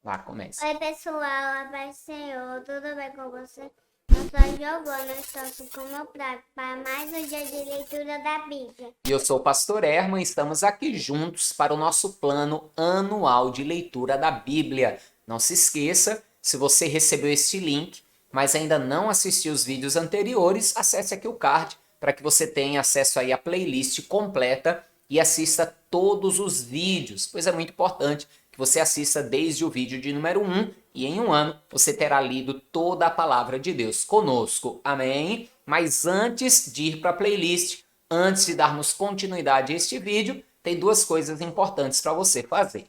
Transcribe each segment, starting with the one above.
Lá, começa. Oi, pessoal, a paz do Senhor, tudo bem com você? Eu sou Giovana, estou aqui com o meu prato para mais um dia de leitura da Bíblia. E eu sou o Pastor Herman e estamos aqui juntos para o nosso plano anual de leitura da Bíblia. Não se esqueça, se você recebeu este link, mas ainda não assistiu os vídeos anteriores, acesse aqui o card para que você tenha acesso aí à playlist completa e assista todos os vídeos, pois é muito importante que você assista desde o vídeo de número 1 e em um ano você terá lido toda a palavra de Deus conosco. Amém? Mas antes de ir para a playlist, antes de darmos continuidade a este vídeo, tem duas coisas importantes para você fazer.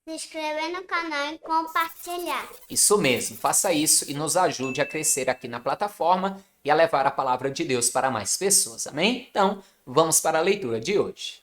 Se inscrever no canal e compartilhar. Isso mesmo, faça isso e nos ajude a crescer aqui na plataforma e a levar a palavra de Deus para mais pessoas, amém? Então, vamos para a leitura de hoje.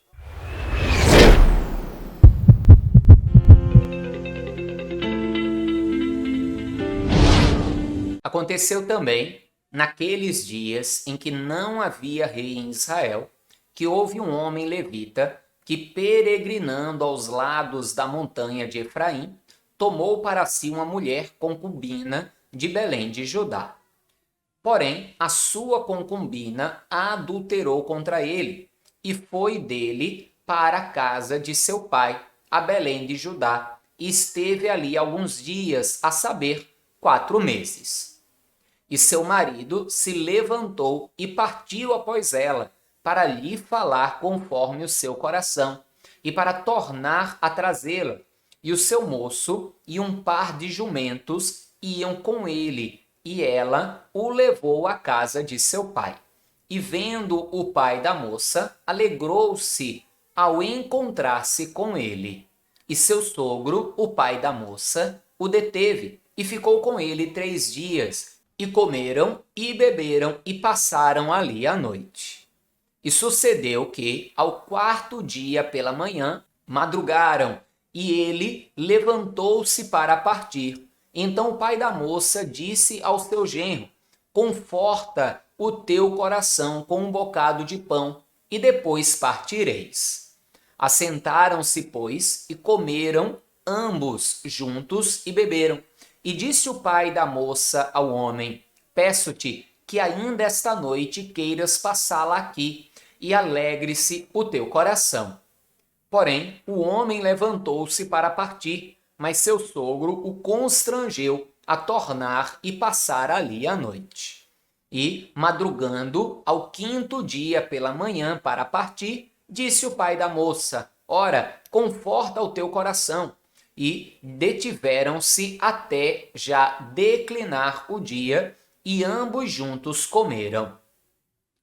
Aconteceu também, naqueles dias em que não havia rei em Israel, que houve um homem levita que, peregrinando aos lados da montanha de Efraim, tomou para si uma mulher concubina de Belém de Judá. Porém, a sua concubina adulterou contra ele e foi dele para a casa de seu pai, a Belém de Judá, e esteve ali alguns dias, a saber, 4 meses. E seu marido se levantou e partiu após ela, para lhe falar conforme o seu coração, e para tornar a trazê-la. E o seu moço e um par de jumentos iam com ele, e ela o levou à casa de seu pai. E vendo o pai da moça, alegrou-se ao encontrar-se com ele. E seu sogro, o pai da moça, o deteve, e ficou com ele 3 dias, e comeram e beberam e passaram ali a noite. E sucedeu que, ao 4º dia pela manhã, madrugaram, e ele levantou-se para partir. Então o pai da moça disse ao seu genro: conforta o teu coração com um bocado de pão, e depois partireis. Assentaram-se, pois, e comeram ambos juntos e beberam. E disse o pai da moça ao homem: peço-te que ainda esta noite queiras passá-la aqui, e alegre-se o teu coração. Porém, o homem levantou-se para partir, mas seu sogro o constrangeu a tornar e passar ali a noite. E, madrugando ao 5º dia pela manhã para partir, disse o pai da moça: ora, conforta o teu coração. E detiveram-se até já declinar o dia, e ambos juntos comeram.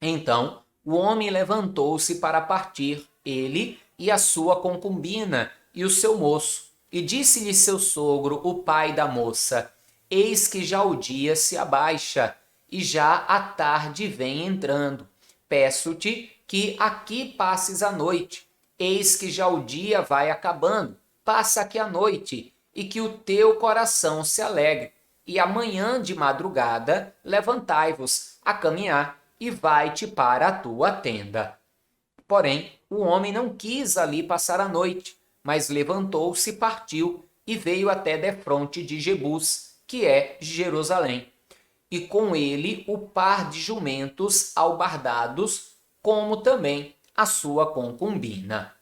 Então o homem levantou-se para partir, ele e a sua concubina e o seu moço. E disse-lhe seu sogro, o pai da moça: eis que já o dia se abaixa, e já a tarde vem entrando. Peço-te que aqui passes a noite. Eis que já o dia vai acabando. Passa aqui a noite, e que o teu coração se alegre. E amanhã de madrugada levantai-vos a caminhar, e vai-te para a tua tenda. Porém, o homem não quis ali passar a noite, mas levantou-se e partiu, e veio até defronte de Jebus, que é Jerusalém. E com ele o par de jumentos albardados, como também a sua concubina.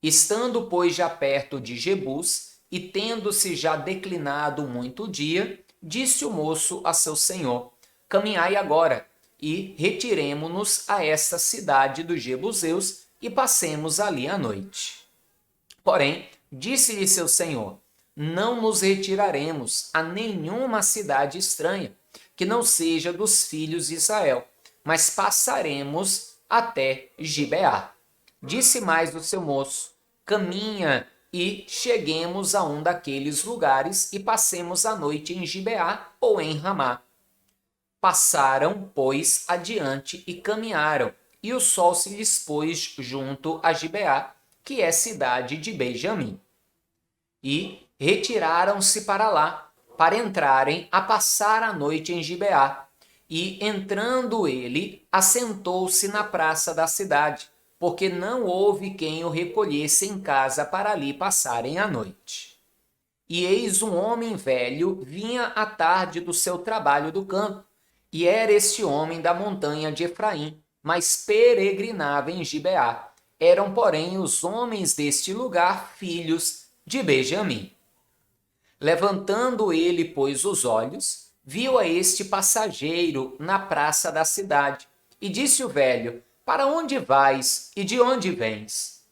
Estando, pois, já perto de Jebus, e tendo-se já declinado muito o dia, disse o moço a seu senhor: caminhai agora, e retiremo-nos a esta cidade dos Jebuseus, e passemos ali a noite. Porém, disse-lhe seu senhor: não nos retiraremos a nenhuma cidade estranha, que não seja dos filhos de Israel, mas passaremos até Gibeá. Disse mais o seu moço: caminha e cheguemos a um daqueles lugares e passemos a noite em Gibeá ou em Ramá. Passaram, pois, adiante e caminharam, e o sol se lhes pôs junto a Gibeá, que é cidade de Benjamim. E retiraram-se para lá, para entrarem a passar a noite em Gibeá. E, entrando ele, assentou-se na praça da cidade, porque não houve quem o recolhesse em casa para ali passarem a noite. E eis um homem velho vinha à tarde do seu trabalho do campo, e era este homem da montanha de Efraim, mas peregrinava em Gibeá. Eram, porém, os homens deste lugar filhos de Benjamim. Levantando ele, pois, os olhos, viu a este passageiro na praça da cidade, e disse o velho: Para onde vais e de onde vens?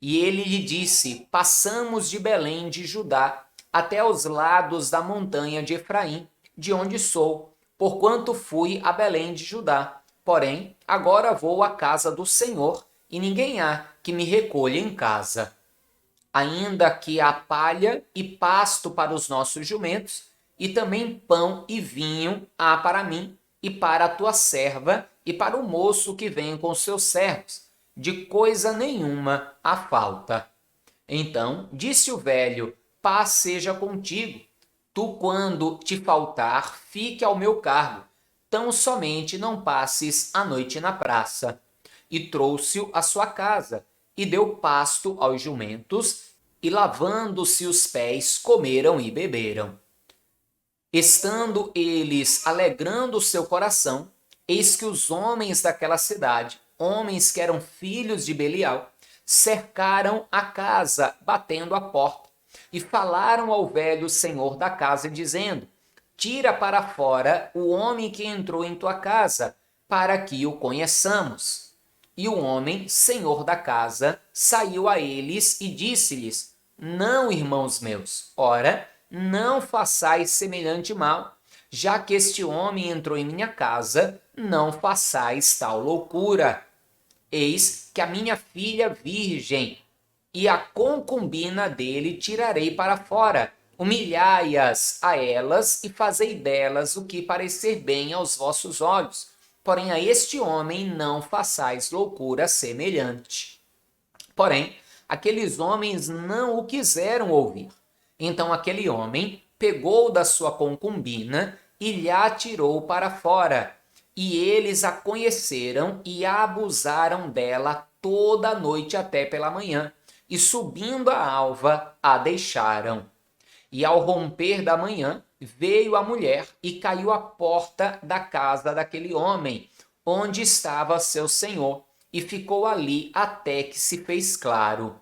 E ele lhe disse: Passamos de Belém de Judá até os lados da montanha de Efraim, de onde sou, porquanto fui a Belém de Judá. Porém, agora vou à casa do Senhor, e ninguém há que me recolha em casa. Ainda que há palha e pasto para os nossos jumentos, e também pão e vinho há para mim, e para a tua serva, e para o moço que vem com seus servos. De coisa nenhuma há falta. Então disse o velho: Paz seja contigo. Tu, quando te faltar, fique ao meu cargo. Tão somente não passes a noite na praça. E trouxe-o à sua casa, e deu pasto aos jumentos, e lavando-se os pés, comeram e beberam. Estando eles alegrando o seu coração, eis que os homens daquela cidade, homens que eram filhos de Belial, cercaram a casa, batendo a porta, e falaram ao velho senhor da casa, dizendo: Tira para fora o homem que entrou em tua casa, para que o conheçamos. E o homem, senhor da casa, saiu a eles e disse-lhes: Não, irmãos meus, ora, não façais semelhante mal, já que este homem entrou em minha casa, não façais tal loucura. Eis que a minha filha virgem e a concubina dele tirarei para fora. Humilhai-as a elas e fazei delas o que parecer bem aos vossos olhos. Porém, a este homem não façais loucura semelhante. Porém, aqueles homens não o quiseram ouvir. Então aquele homem pegou da sua concubina e lhe atirou para fora. E eles a conheceram e a abusaram dela toda a noite até pela manhã. E subindo a alva, a deixaram. E ao romper da manhã, veio a mulher e caiu à porta da casa daquele homem, onde estava seu senhor, e ficou ali até que se fez claro.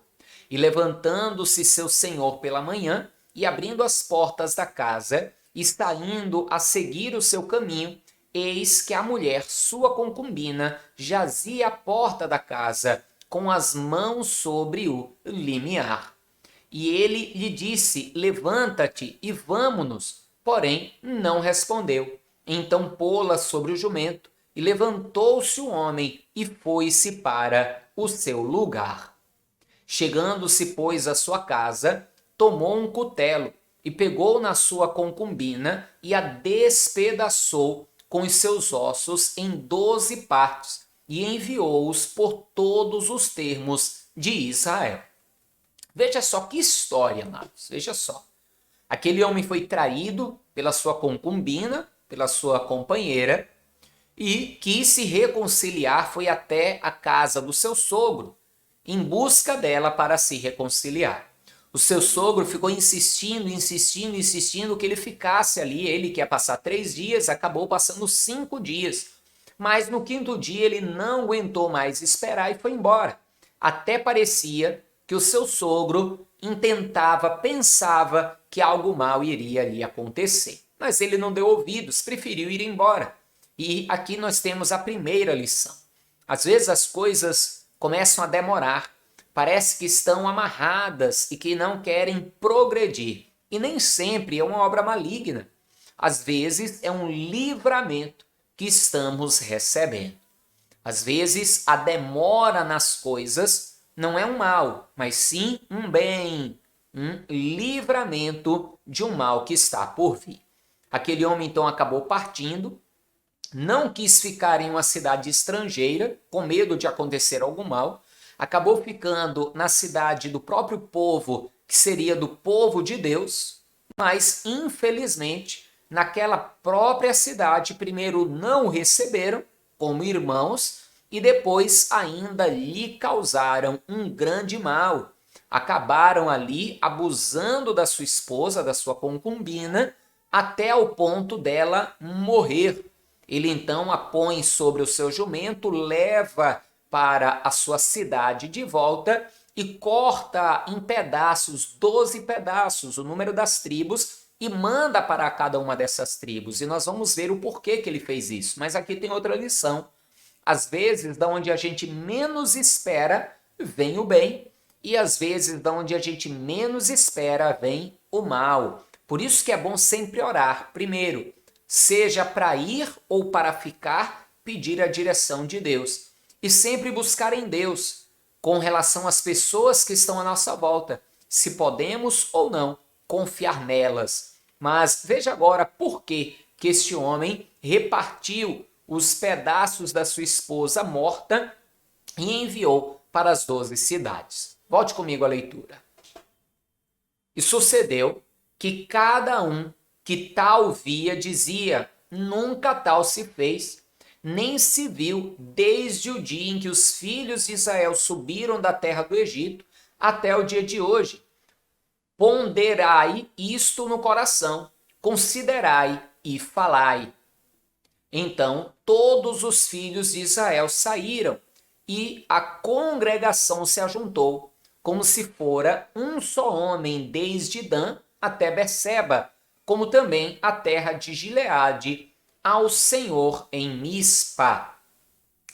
E levantando-se seu senhor pela manhã, e abrindo as portas da casa, e saindo a seguir o seu caminho, eis que a mulher, sua concubina, jazia à porta da casa, com as mãos sobre o limiar. E ele lhe disse: Levanta-te e vamo-nos. Porém, não respondeu. Então pô-la sobre o jumento, e levantou-se o homem, e foi-se para o seu lugar. Chegando-se, pois, à sua casa, tomou um cutelo, e pegou na sua concubina, e a despedaçou com os seus ossos em 12 partes, e enviou-os por todos os termos de Israel. Veja só que história, amados, veja só. Aquele homem foi traído pela sua concubina, pela sua companheira, e quis se reconciliar, foi até a casa do seu sogro, em busca dela para se reconciliar. O seu sogro ficou insistindo que ele ficasse ali. Ele que ia passar 3 dias, acabou passando 5 dias. Mas no 5º dia ele não aguentou mais esperar e foi embora. Até parecia que o seu sogro pensava que algo mal iria ali acontecer. Mas ele não deu ouvidos, preferiu ir embora. E aqui nós temos a primeira lição. Às vezes as coisas começam a demorar, parece que estão amarradas e que não querem progredir. E nem sempre é uma obra maligna. Às vezes é um livramento que estamos recebendo. Às vezes a demora nas coisas não é um mal, mas sim um bem, um livramento de um mal que está por vir. Aquele homem então acabou partindo, não quis ficar em uma cidade estrangeira, com medo de acontecer algum mal, acabou ficando na cidade do próprio povo, que seria do povo de Deus, mas infelizmente naquela própria cidade primeiro não o receberam como irmãos e depois ainda lhe causaram um grande mal. acabaram ali abusando da sua esposa, da sua concubina, até o ponto dela morrer. Ele então a põe sobre o seu jumento, leva para a sua cidade de volta e corta em pedaços, 12 pedaços, o número das tribos, e manda para cada uma dessas tribos. E nós vamos ver o porquê que ele fez isso. Mas aqui tem outra lição. Às vezes, da onde a gente menos espera, vem o bem, e às vezes, da onde a gente menos espera, vem o mal. Por isso que é bom sempre orar. Primeiro, seja para ir ou para ficar, pedir a direção de Deus. E sempre buscar em Deus, com relação às pessoas que estão à nossa volta, se podemos ou não confiar nelas. Mas veja agora por que este homem repartiu os pedaços da sua esposa morta e enviou para as 12 cidades. Volte comigo à leitura. E sucedeu que cada um que tal via dizia: nunca tal se fez, nem se viu desde o dia em que os filhos de Israel subiram da terra do Egito até o dia de hoje. Ponderai isto no coração, considerai e falai. Então todos os filhos de Israel saíram, e a congregação se ajuntou, como se fora um só homem, desde Dan até Berseba, como também a terra de Gileade, ao Senhor em Mispa.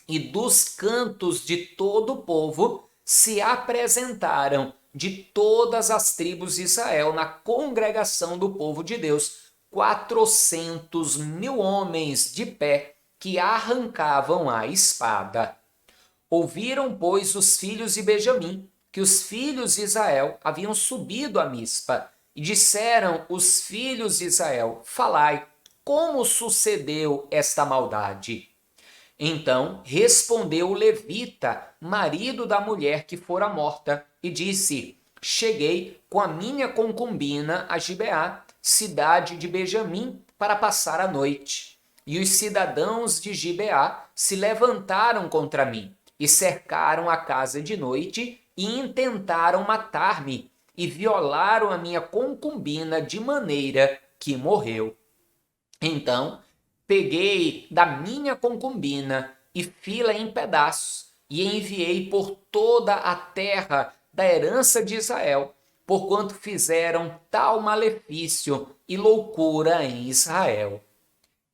E dos cantos de todo o povo se apresentaram de todas as tribos de Israel na congregação do povo de Deus 400.000 homens de pé que arrancavam a espada. Ouviram, pois, os filhos de Benjamim que os filhos de Israel haviam subido a Mispa, e disseram os filhos de Israel: falai, como sucedeu esta maldade? Então respondeu o levita, marido da mulher que fora morta, e disse: cheguei com a minha concubina a Gibeá, cidade de Benjamim, para passar a noite. E os cidadãos de Gibeá se levantaram contra mim, e cercaram a casa de noite, e intentaram matar-me, e violaram a minha concubina de maneira que morreu. Então peguei da minha concubina e fi-la em pedaços, e enviei por toda a terra da herança de Israel, porquanto fizeram tal malefício e loucura em Israel.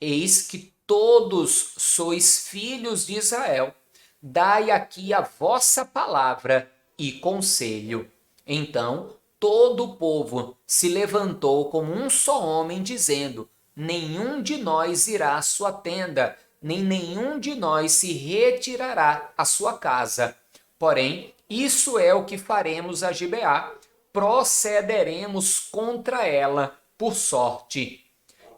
Eis que todos sois filhos de Israel, dai aqui a vossa palavra e conselho. Então todo o povo se levantou como um só homem, dizendo: nenhum de nós irá à sua tenda, nem nenhum de nós se retirará à sua casa. Porém, isso é o que faremos a Gibeá: procederemos contra ela por sorte,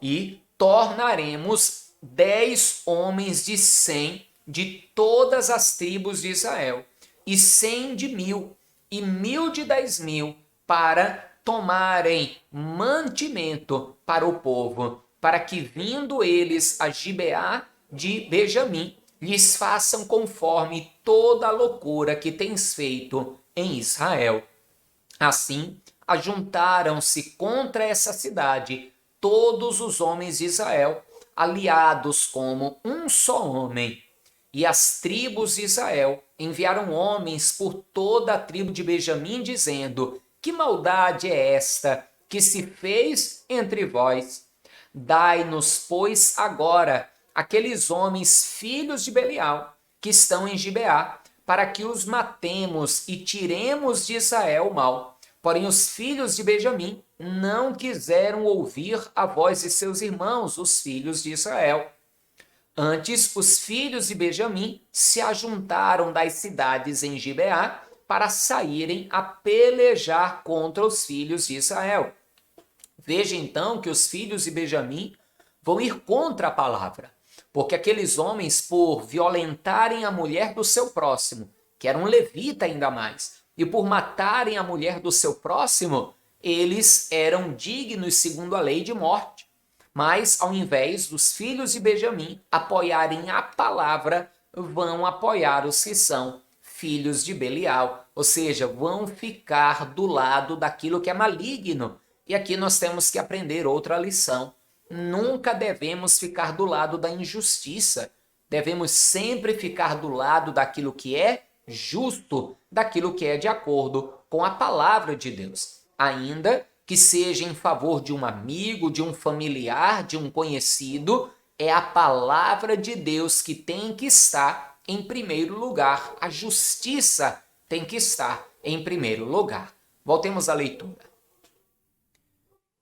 e tornaremos 10 homens de 100 de todas as tribos de Israel, e 100 de 1.000, e 1.000 de 10.000, para tomarem mantimento para o povo, para que, vindo eles a Gibeá de Benjamim, lhes façam conforme toda a loucura que tens feito em Israel. Assim, ajuntaram-se contra essa cidade todos os homens de Israel, aliados como um só homem. E as tribos de Israel enviaram homens por toda a tribo de Benjamim, dizendo: que maldade é esta que se fez entre vós? Dai-nos, pois, agora aqueles homens filhos de Belial, que estão em Gibeá, para que os matemos e tiremos de Israel o mal. Porém os filhos de Benjamim não quiseram ouvir a voz de seus irmãos, os filhos de Israel. Antes, os filhos de Benjamim se ajuntaram das cidades em Gibeá para saírem a pelejar contra os filhos de Israel. Veja então que os filhos de Benjamim vão ir contra a palavra, porque aqueles homens, por violentarem a mulher do seu próximo, que era um levita ainda mais, e por matarem a mulher do seu próximo, eles eram dignos, segundo a lei, de morte. Mas, ao invés dos filhos de Benjamim apoiarem a palavra, vão apoiar os que são filhos de Belial, ou seja, vão ficar do lado daquilo que é maligno. E aqui nós temos que aprender outra lição. Nunca devemos ficar do lado da injustiça. Devemos sempre ficar do lado daquilo que é justo, daquilo que é de acordo com a palavra de Deus. Ainda que seja em favor de um amigo, de um familiar, de um conhecido, é a palavra de Deus que tem que estar em primeiro lugar. A justiça tem que estar em primeiro lugar. Voltemos à leitura.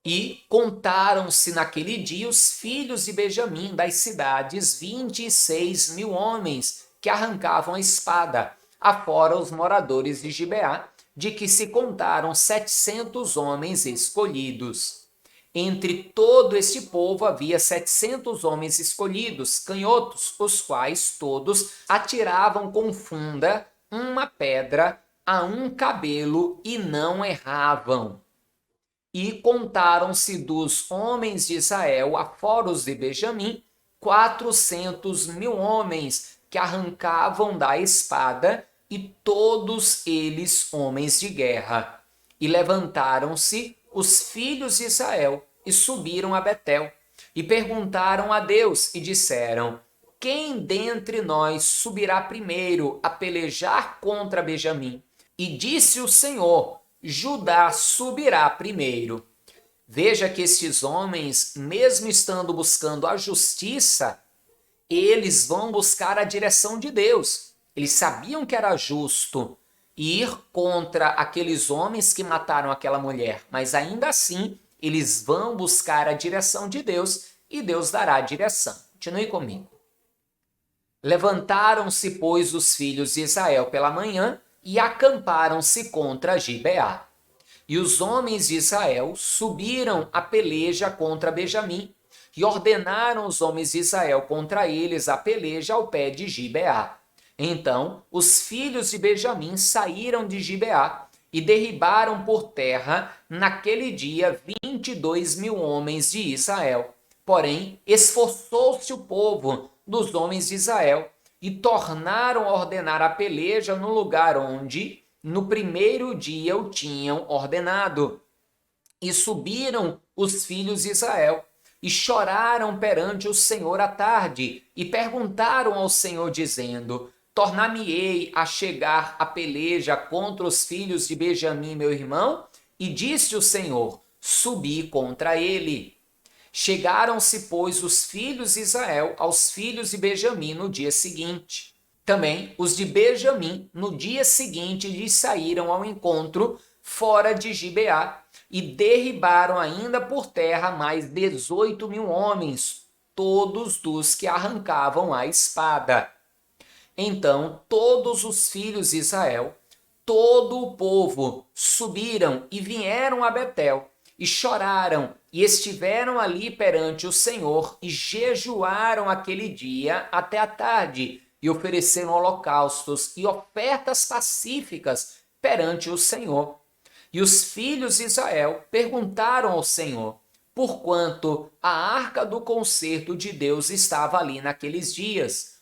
E contaram-se naquele dia os filhos de Benjamim das cidades 26.000 homens que arrancavam a espada, afora os moradores de Gibeá, de que se contaram 700 homens escolhidos. Entre todo este povo havia 700 homens escolhidos, canhotos, os quais todos atiravam com funda uma pedra a um cabelo e não erravam. E contaram-se dos homens de Israel, afora os de Benjamim, 400.000 homens que arrancavam da espada, e todos eles homens de guerra. E levantaram-se os filhos de Israel e subiram a Betel, e perguntaram a Deus e disseram: quem dentre nós subirá primeiro a pelejar contra Benjamim? E disse o Senhor: Judá subirá primeiro. Veja que estes homens, mesmo estando buscando a justiça, eles vão buscar a direção de Deus. Eles sabiam que era justo ir contra aqueles homens que mataram aquela mulher, mas ainda assim eles vão buscar a direção de Deus e Deus dará a direção. Continue comigo. Levantaram-se, pois, os filhos de Israel pela manhã e acamparam-se contra Gibeá. E os homens de Israel subiram a peleja contra Benjamim e ordenaram os homens de Israel contra eles a peleja ao pé de Gibeá. Então os filhos de Benjamim saíram de Gibeá e derribaram por terra naquele dia 22.000 homens de Israel. Porém, esforçou-se o povo dos homens de Israel e tornaram a ordenar a peleja no lugar onde no primeiro dia o tinham ordenado. E subiram os filhos de Israel e choraram perante o Senhor à tarde e perguntaram ao Senhor dizendo: tornar-me-ei a chegar a peleja contra os filhos de Benjamim, meu irmão? E disse o Senhor: subi contra ele. Chegaram-se, pois, os filhos de Israel aos filhos de Benjamim no dia seguinte. Também os de Benjamim, no dia seguinte, lhes saíram ao encontro fora de Gibeá e derribaram ainda por terra mais 18.000 homens, todos dos que arrancavam a espada. Então todos os filhos de Israel, todo o povo, subiram e vieram a Betel, e choraram, e estiveram ali perante o Senhor, e jejuaram aquele dia até a tarde, e ofereceram holocaustos e ofertas pacíficas perante o Senhor. E os filhos de Israel perguntaram ao Senhor, porquanto a arca do concerto de Deus estava ali naqueles dias.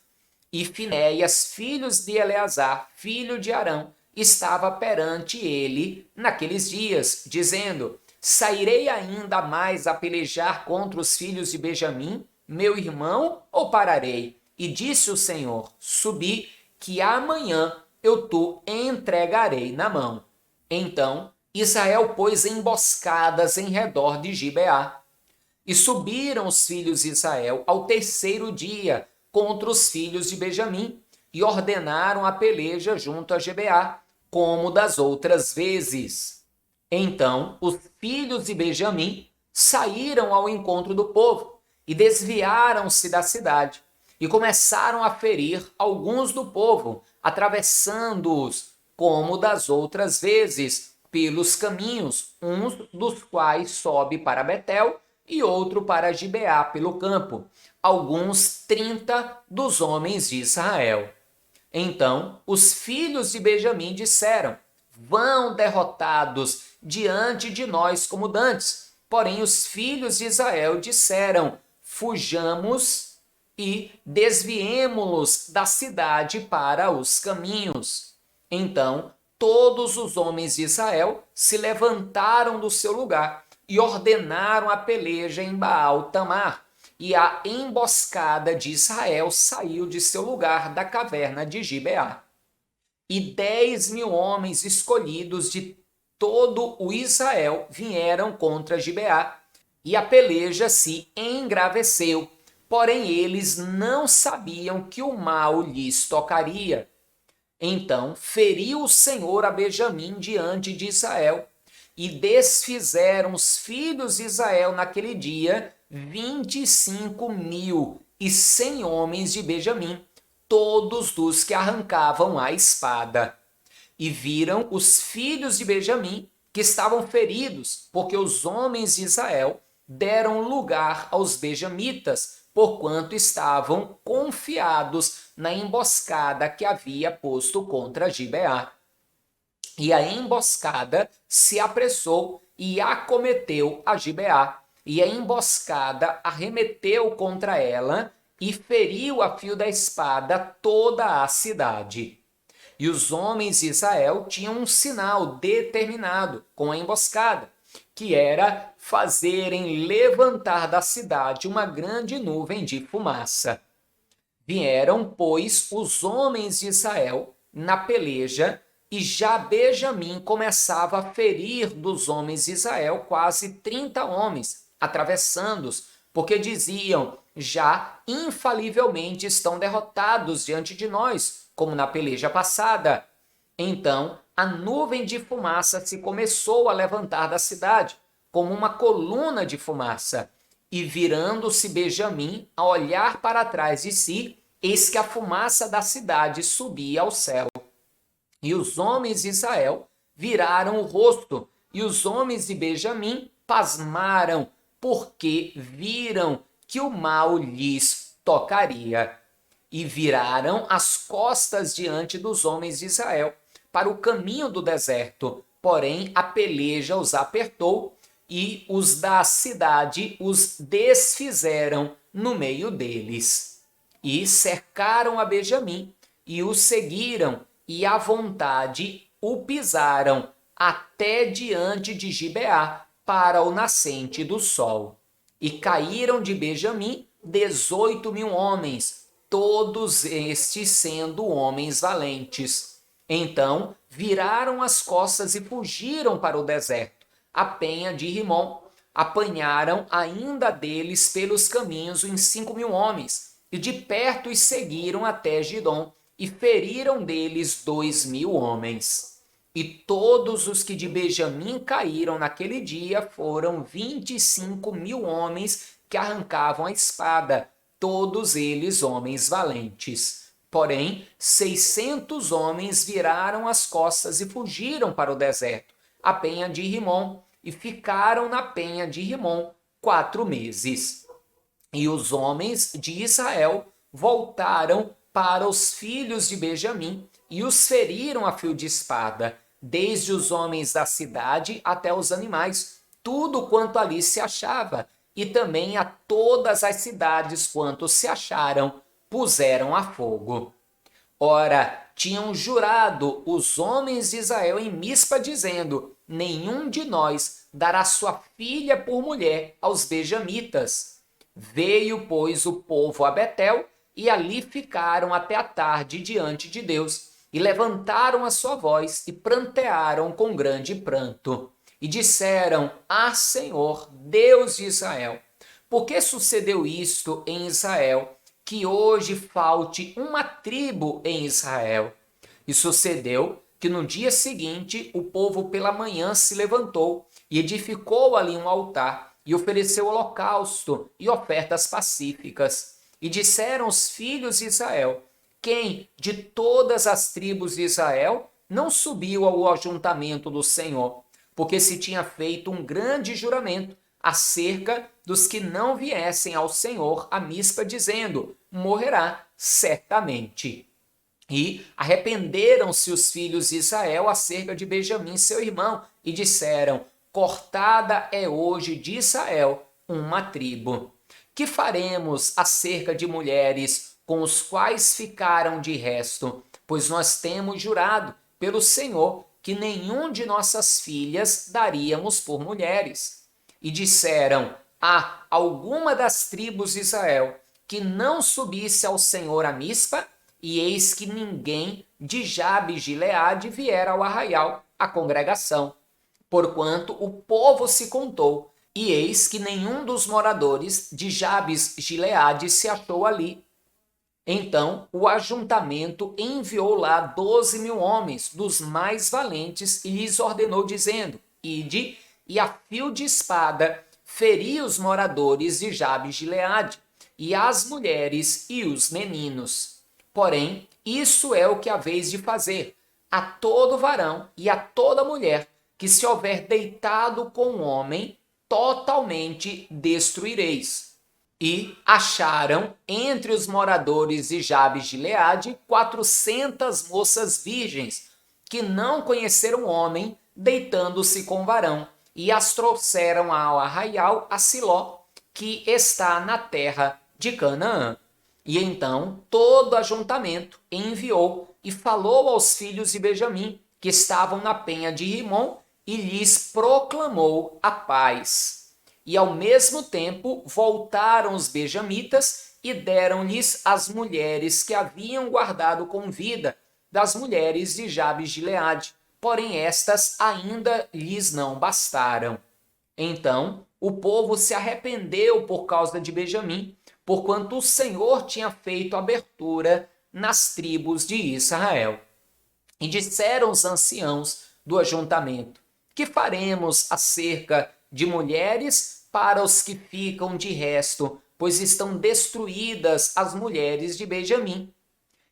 E Finéias, filhos de Eleazar, filho de Arão, estava perante ele naqueles dias, dizendo: sairei ainda mais a pelejar contra os filhos de Benjamim, meu irmão, ou pararei? E disse o Senhor: subi, que amanhã eu te entregarei na mão. Então Israel pôs emboscadas em redor de Gibeá. E subiram os filhos de Israel ao terceiro dia contra os filhos de Benjamim, e ordenaram a peleja junto a Gibeá, como das outras vezes. Então os filhos de Benjamim saíram ao encontro do povo, e desviaram-se da cidade, e começaram a ferir alguns do povo, atravessando-os, como das outras vezes, pelos caminhos, uns dos quais sobe para Betel, e outro para Gibeá pelo campo, alguns 30 dos homens de Israel. Então os filhos de Benjamim disseram: vão derrotados diante de nós como dantes. Porém os filhos de Israel disseram: fujamos e desviemo-los da cidade para os caminhos. Então todos os homens de Israel se levantaram do seu lugar e ordenaram a peleja em Baal-Tamar. E a emboscada de Israel saiu de seu lugar da caverna de Gibeá. E 10.000 homens escolhidos de todo o Israel vieram contra Gibeá, e a peleja se engraveceu, porém eles não sabiam que o mal lhes tocaria. Então feriu o Senhor a Benjamim diante de Israel, e desfizeram os filhos de Israel naquele dia 25.100 homens de Benjamim, todos dos que arrancavam a espada. E viram os filhos de Benjamim que estavam feridos, porque os homens de Israel deram lugar aos benjamitas, porquanto estavam confiados na emboscada que havia posto contra Gibeá. E a emboscada se apressou e acometeu a Gibeá, e a emboscada arremeteu contra ela e feriu a fio da espada toda a cidade. E os homens de Israel tinham um sinal determinado com a emboscada, que era fazerem levantar da cidade uma grande nuvem de fumaça. Vieram, pois, os homens de Israel na peleja, e já Benjamim começava a ferir dos homens de Israel quase 30 homens, atravessando-os, porque diziam: já infalivelmente estão derrotados diante de nós, como na peleja passada. Então a nuvem de fumaça se começou a levantar da cidade, como uma coluna de fumaça. E virando-se Benjamim a olhar para trás de si, eis que a fumaça da cidade subia ao céu. E os homens de Israel viraram o rosto, e os homens de Benjamim pasmaram, porque viram que o mal lhes tocaria. E viraram as costas diante dos homens de Israel para o caminho do deserto. Porém, a peleja os apertou, e os da cidade os desfizeram no meio deles. E cercaram a Benjamim, e o seguiram, e à vontade o pisaram, até diante de Gibeá, para o nascente do sol. E caíram de Benjamim 18.000 homens, todos estes sendo homens valentes. Então viraram as costas e fugiram para o deserto, a penha de Rimom. Apanharam ainda deles pelos caminhos uns 5.000 homens, e de perto os seguiram até Gidom, e feriram deles 2.000 homens. E todos os que de Benjamim caíram naquele dia foram 25.000 homens que arrancavam a espada, todos eles homens valentes. Porém, 600 homens viraram as costas e fugiram para o deserto, a penha de Rimom, e ficaram na penha de Rimom 4 meses. E os homens de Israel voltaram para os filhos de Benjamim e os feriram a fio de espada, desde os homens da cidade até os animais, tudo quanto ali se achava, e também a todas as cidades quanto se acharam, puseram a fogo. Ora, tinham jurado os homens de Israel em Mispa, dizendo: nenhum de nós dará sua filha por mulher aos benjamitas. Veio, pois, o povo a Betel, e ali ficaram até a tarde diante de Deus, e levantaram a sua voz, e prantearam com grande pranto. E disseram: Ah, Senhor, Deus de Israel, por que sucedeu isto em Israel, que hoje falte uma tribo em Israel? E sucedeu que no dia seguinte o povo pela manhã se levantou e edificou ali um altar e ofereceu holocausto e ofertas pacíficas. E disseram os filhos de Israel: quem de todas as tribos de Israel não subiu ao ajuntamento do Senhor? Porque se tinha feito um grande juramento acerca dos que não viessem ao Senhor a Mispa, dizendo: morrerá certamente. E arrependeram-se os filhos de Israel acerca de Benjamim, seu irmão, e disseram: cortada é hoje de Israel uma tribo. Que faremos acerca de mulheres com os quais ficaram de resto? Pois nós temos jurado pelo Senhor que nenhum de nossas filhas daríamos por mulheres. E disseram a alguma das tribos de Israel que não subisse ao Senhor a Mispa, e eis que ninguém de Jabes de Gileade viera ao arraial, a congregação, porquanto o povo se contou, e eis que nenhum dos moradores de Jabes de Gileade se achou ali. Então o ajuntamento enviou lá 12.000 homens, dos mais valentes, e lhes ordenou, dizendo: Ide, e a fio de espada feri os moradores de Jabes de Gileade, e as mulheres e os meninos. Porém, isso é o que haveis de fazer: a todo varão e a toda mulher que se houver deitado com um homem, totalmente destruireis. E acharam entre os moradores de Jabes de Gileade 400 moças virgens, que não conheceram homem, deitando-se com varão, e as trouxeram ao arraial a Siló, que está na terra de Canaã. E então todo o ajuntamento enviou e falou aos filhos de Benjamim, que estavam na penha de Rimom, e lhes proclamou a paz. E ao mesmo tempo voltaram os benjamitas e deram-lhes as mulheres que haviam guardado com vida das mulheres de Jabes de Gileade, porém estas ainda lhes não bastaram. Então o povo se arrependeu por causa de Benjamim, porquanto o Senhor tinha feito abertura nas tribos de Israel. E disseram os anciãos do ajuntamento: que faremos acerca de mulheres para os que ficam de resto, pois estão destruídas as mulheres de Benjamim?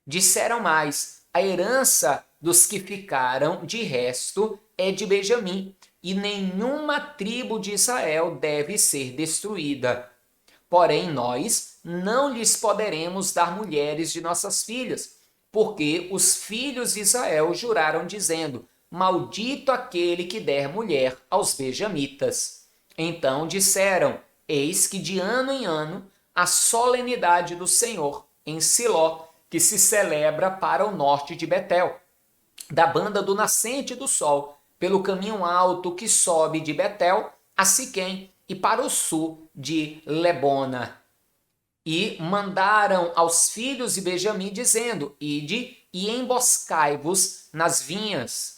Disseram mais: a herança dos que ficaram de resto é de Benjamim, e nenhuma tribo de Israel deve ser destruída. Porém, nós não lhes poderemos dar mulheres de nossas filhas, porque os filhos de Israel juraram, dizendo: maldito aquele que der mulher aos benjamitas. Então disseram: eis que de ano em ano a solenidade do Senhor em Siló, que se celebra para o norte de Betel, da banda do nascente do sol, pelo caminho alto que sobe de Betel a Siquém, e para o sul de Lebona. E mandaram aos filhos de Benjamim, dizendo: ide e emboscai-vos nas vinhas.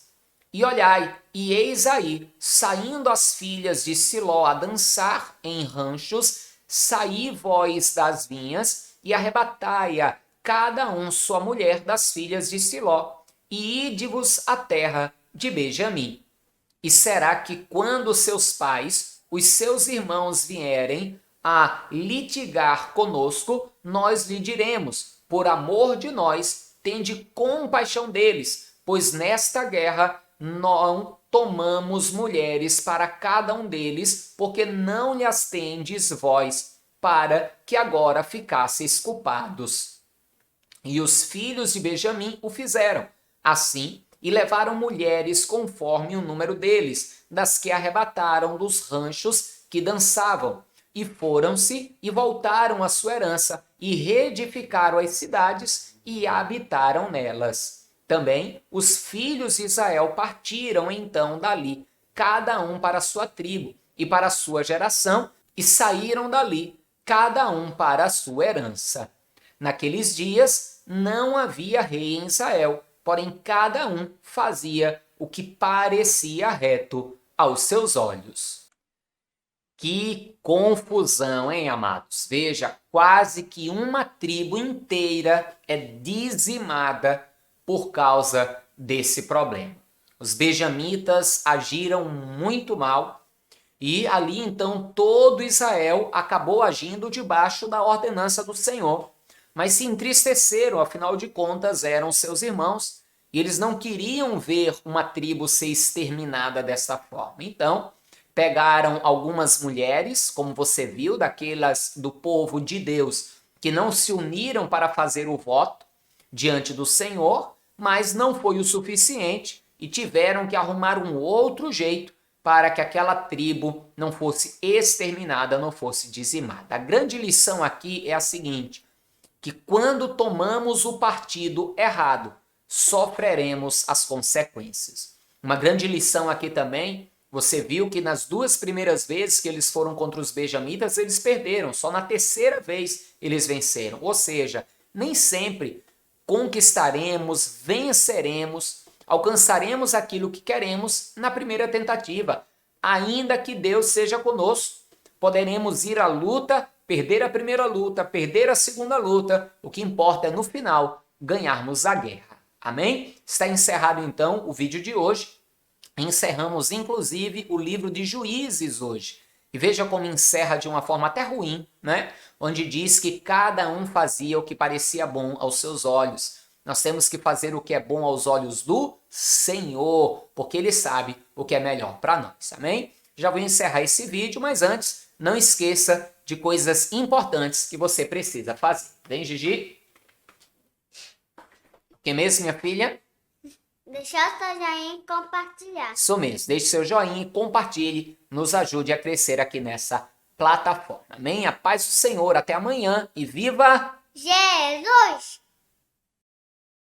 E olhai, e eis aí, saindo as filhas de Siló a dançar em ranchos, saí vós das vinhas, e arrebatai-a cada um sua mulher das filhas de Siló, e ide-vos à terra de Benjamim. E será que quando seus pais, os seus irmãos, vierem a litigar conosco, nós lhe diremos: por amor de nós, tende compaixão deles, pois nesta guerra não tomamos mulheres para cada um deles, porque não lhes tendes vós, para que agora ficasseis culpados. E os filhos de Benjamim o fizeram assim, e levaram mulheres conforme o número deles, das que arrebataram dos ranchos que dançavam, e foram-se e voltaram à sua herança, e reedificaram as cidades e habitaram nelas. Também os filhos de Israel partiram então dali, cada um para a sua tribo e para a sua geração, e saíram dali, cada um para a sua herança. Naqueles dias não havia rei em Israel, porém cada um fazia o que parecia reto aos seus olhos. Que confusão, hein, amados? Veja, quase que uma tribo inteira é dizimada por causa desse problema. Os benjamitas agiram muito mal e ali então todo Israel acabou agindo debaixo da ordenança do Senhor. Mas se entristeceram, afinal de contas eram seus irmãos e eles não queriam ver uma tribo ser exterminada dessa forma. Então pegaram algumas mulheres, como você viu, daquelas do povo de Deus, que não se uniram para fazer o voto diante do Senhor, mas não foi o suficiente e tiveram que arrumar um outro jeito para que aquela tribo não fosse exterminada, não fosse dizimada. A grande lição aqui é a seguinte: que quando tomamos o partido errado, sofreremos as consequências. Uma grande lição aqui também, você viu que nas 2 primeiras vezes que eles foram contra os benjamitas, eles perderam. Só na 3ª vez eles venceram. Ou seja, nem sempre conquistaremos, venceremos, alcançaremos aquilo que queremos na primeira tentativa. Ainda que Deus seja conosco, poderemos ir à luta, perder a primeira luta, perder a segunda luta. O que importa é, no final, ganharmos a guerra. Amém? Está encerrado, então, o vídeo de hoje. Encerramos, inclusive, o livro de Juízes hoje. E veja como encerra de uma forma até ruim, né? Onde diz que cada um fazia o que parecia bom aos seus olhos. Nós temos que fazer o que é bom aos olhos do Senhor, porque Ele sabe o que é melhor para nós. Amém? Já vou encerrar esse vídeo, mas antes, não esqueça de coisas importantes que você precisa fazer. Vem, Gigi? O que mesmo, minha filha? Deixar o seu joinha e compartilhar. Isso mesmo, deixe seu joinha e compartilhe, nos ajude a crescer aqui nessa plataforma. Amém? A paz do Senhor, até amanhã e viva Jesus!